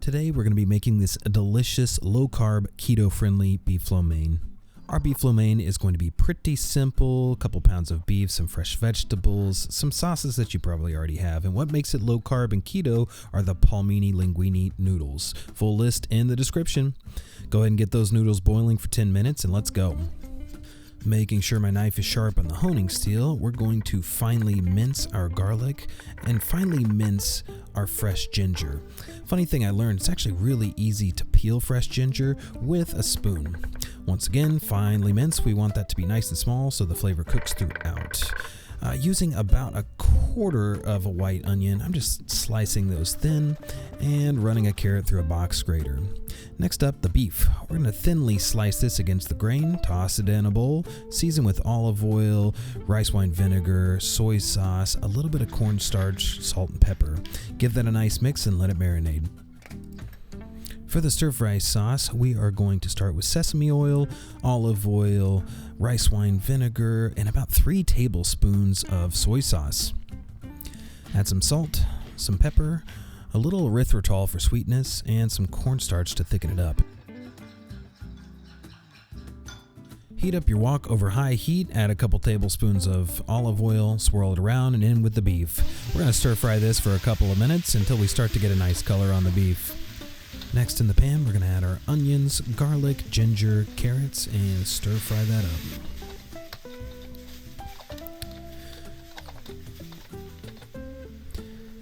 Today we're going to be making this delicious low-carb, keto-friendly beef lo mein. Our beef lo mein is going to be pretty simple, a couple pounds of beef, some fresh vegetables, some sauces that you probably already have, and what makes it low-carb and keto are the Palmini Linguine noodles. Full list in the description. Go ahead and get those noodles boiling for 10 minutes and let's go. Making sure my knife is sharp on the honing steel, we're going to finely mince our garlic and finely mince our fresh ginger. Funny thing I learned, it's actually really easy to peel fresh ginger with a spoon. Once again, finely mince. We want that to be nice and small so the flavor cooks throughout. Using about a quarter of a white onion, I'm just slicing those thin and running a carrot through a box grater. Next up, the beef. We're going to thinly slice this against the grain, toss it in a bowl, season with olive oil, rice wine vinegar, soy sauce, a little bit of cornstarch, salt and pepper. Give that a nice mix and let it marinate. For the stir-fry sauce, we are going to start with sesame oil, olive oil, rice wine vinegar, and about 3 tablespoons of soy sauce. Add some salt, some pepper, a little erythritol for sweetness, and some cornstarch to thicken it up. Heat up your wok over high heat, add a couple tablespoons of olive oil, swirl it around, and in with the beef. We're going to stir-fry this for a couple of minutes until we start to get a nice color on the beef. In the pan, we're going to add our onions, garlic, ginger, carrots, and stir-fry that up.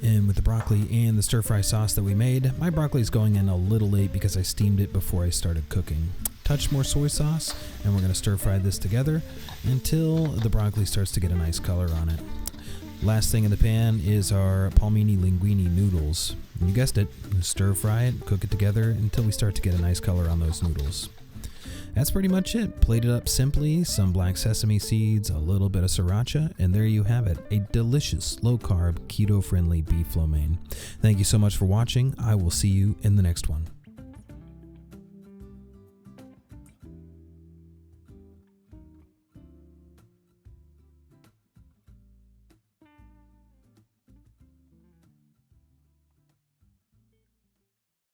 And with the broccoli and the stir-fry sauce that we made, my broccoli is going in a little late because I steamed it before I started cooking. Touch more soy sauce, and we're going to stir-fry this together until the broccoli starts to get a nice color on it. Last thing in the pan is our Palmini Linguine noodles. You guessed it, stir fry it, cook it together until we start to get a nice color on those noodles. That's pretty much it. Plate it up simply, some black sesame seeds, a little bit of Sriracha, and there you have it, a delicious low-carb, keto-friendly beef lo mein. Thank you so much for watching. I will see you in the next one.